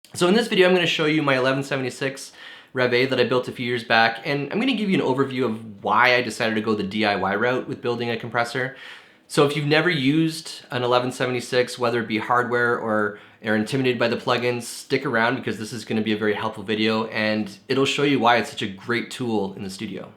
So in this video, I'm going to show you my 1176 Rev A that I built a few years back, and I'm going to give you an overview of why I decided to go the DIY route with building a compressor. So if you've never used an 1176, whether it be hardware or are intimidated by the plugins, stick around because this is going to be a very helpful video, and it'll show you why it's such a great tool in the studio.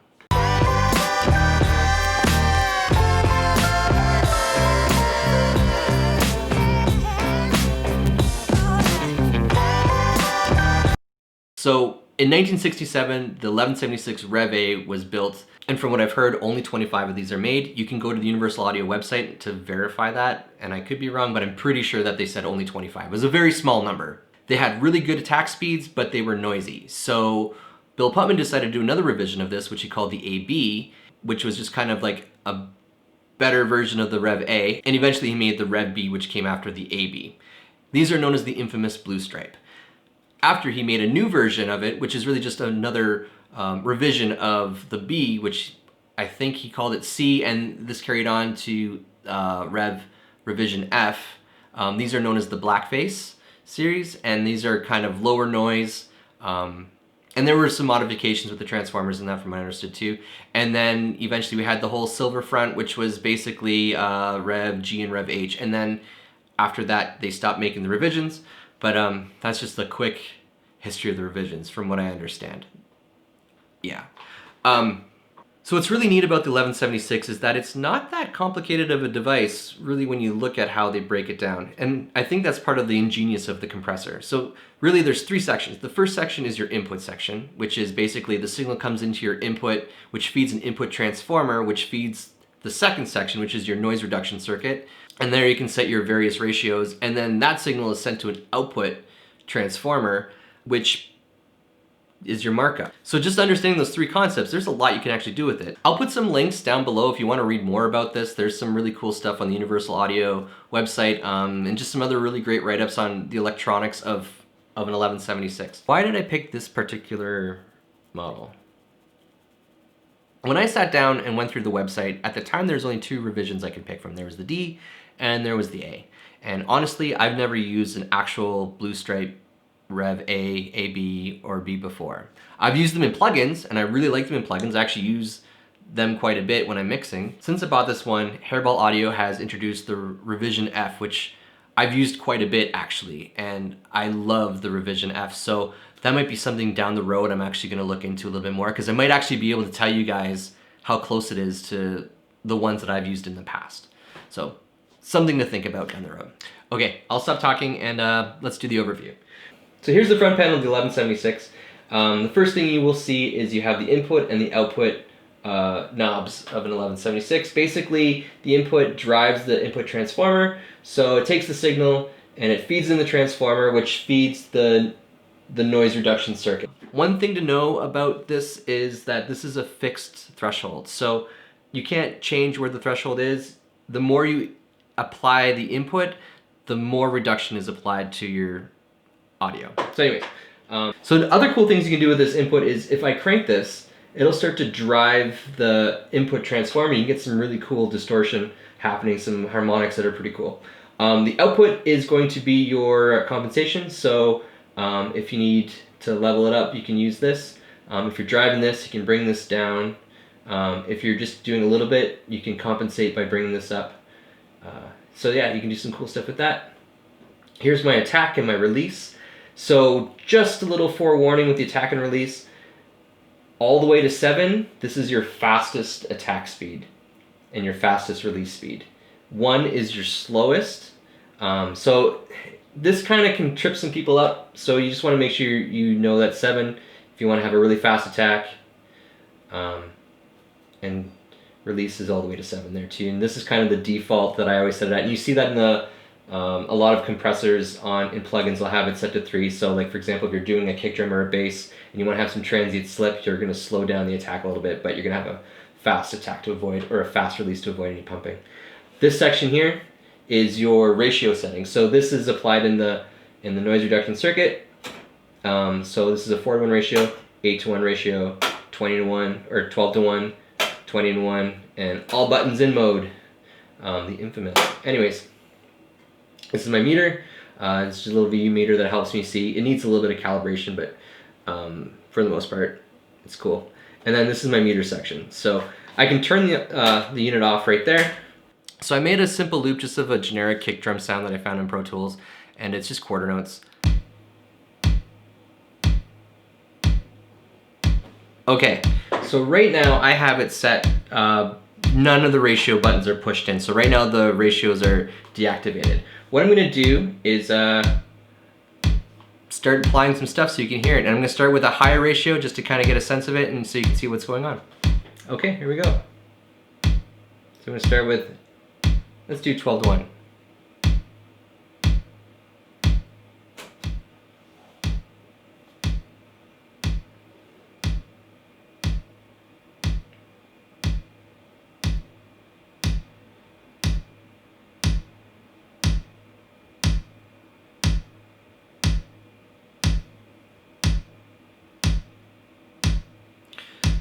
So in 1967, the 1176 Rev A was built, and from what I've heard, only 25 of these are made. You can go to the Universal Audio website to verify that, and I could be wrong, but I'm pretty sure that they said only 25. It was a very small number. They had really good attack speeds, but they were noisy. So Bill Putman decided to do another revision of this, which he called the AB, which was just kind of like a better version of the Rev A, and eventually he made the Rev B, which came after the AB. These are known as the infamous Blue Stripe. After he made a new version of it, which is really just another revision of the B, which I think he called it C, and this carried on to revision F. These are known as the Blackface series, and these are kind of lower noise. And there were some modifications with the transformers in that from what I understood too. And then eventually we had the whole silver front, which was basically Rev G and Rev H. And then after that, they stopped making the revisions. But that's just a quick history of the revisions from what I understand. Yeah. So what's really neat about the 1176 is that it's not that complicated of a device, really, when you look at how they break it down. And I think that's part of the ingenious of the compressor. So really there's three sections. The first section is your input section, which is basically the signal comes into your input, which feeds an input transformer, which feeds the second section, which is your noise reduction circuit. And there you can set your various ratios, and then that signal is sent to an output transformer, which is your markup. So just understanding those three concepts, there's a lot you can actually do with it. I'll put some links down below if you want to read more about this. There's some really cool stuff on the Universal Audio website, and just some other really great write-ups on the electronics of an 1176. Why did I pick this particular model? When I sat down and went through the website, at the time there's only two revisions I could pick from. There was the D and there was the A. And honestly, I've never used an actual Blue Stripe Rev A, AB, or B before. I've used them in plugins, and I really like them in plugins. I actually use them quite a bit when I'm mixing. Since I bought this one, Hairball Audio has introduced the Revision F, which I've used quite a bit actually, and I love the Revision F. So that might be something down the road I'm actually gonna look into a little bit more, because I might actually be able to tell you guys how close it is to the ones that I've used in the past. So something to think about down the road. Okay, I'll stop talking and let's do the overview. So here's the front panel of the 1176. The first thing you will see is you have the input and the output knobs of an 1176. Basically, the input drives the input transformer, so it takes the signal and it feeds in the transformer, which feeds the noise reduction circuit. One thing to know about this is that this is a fixed threshold, so you can't change where the threshold is. The more you apply the input, the more reduction is applied to your audio. So anyways, so the other cool things you can do with this input is if I crank this, it'll start to drive the input transformer. You can get some really cool distortion happening, some harmonics that are pretty cool. The output is going to be your compensation, so if you need to level it up, you can use this. If you're driving this, you can bring this down. If you're just doing a little bit, you can compensate by bringing this up. So yeah, you can do some cool stuff with that. Here's my attack and my release. So just a little forewarning with the attack and release. All the way to 7, this is your fastest attack speed and your fastest release speed. 1 is your slowest. So this kind of can trip some people up. So you just want to make sure you know that 7 if you want to have a really fast attack. And release is all the way to 7 there too. And this is kind of the default that I always set it at. And you see that in the a lot of compressors in plugins will have it set to 3. So like for example, if you're doing a kick drum or a bass and you want to have some transient slip, you're going to slow down the attack a little bit, but you're going to have a fast attack to avoid, or a fast release to avoid any pumping. This section here is your ratio setting. So this is applied in the noise reduction circuit. So this is a 4:1 ratio, 8:1 ratio, 20:1, or 12:1, 20:1, and all buttons in mode. The infamous. Anyways, this is my meter. It's just a little VU meter that helps me see. It needs a little bit of calibration, but for the most part, it's cool. And then this is my meter section. So I can turn the unit off right there. So I made a simple loop just of a generic kick drum sound that I found in Pro Tools, and it's just quarter notes. Okay, so right now I have it set, none of the ratio buttons are pushed in. So right now the ratios are deactivated. What I'm gonna do is start applying some stuff so you can hear it. And I'm gonna start with a higher ratio just to kind of get a sense of it and so you can see what's going on. Okay, here we go. So I'm gonna start with, let's do 12 to 1.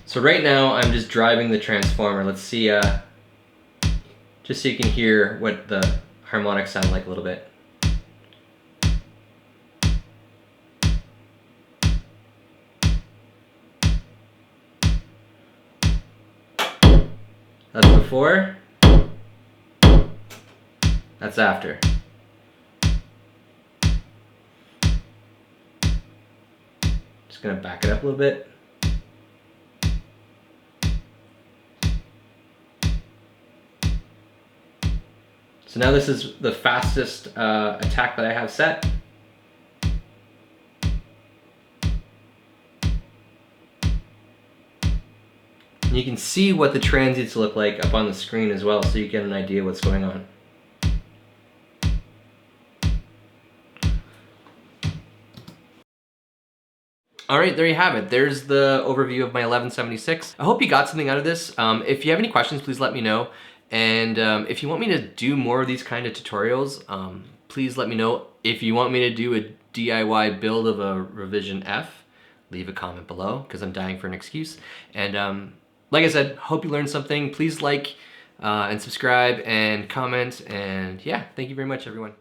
So right now I'm just driving the transformer. Let's see, just so you can hear what the harmonics sound like a little bit. That's before, that's after. Just gonna back it up a little bit. So now this is the fastest attack that I have set. And you can see what the transients look like up on the screen as well, so you get an idea what's going on. All right, there you have it. There's the overview of my 1176. I hope you got something out of this. If you have any questions, please let me know. And if you want me to do more of these kind of tutorials, please let me know. If you want me to do a DIY build of a Revision F, leave a comment below because I'm dying for an excuse. And like I said, hope you learned something. Please like and subscribe and comment. And yeah, thank you very much, everyone.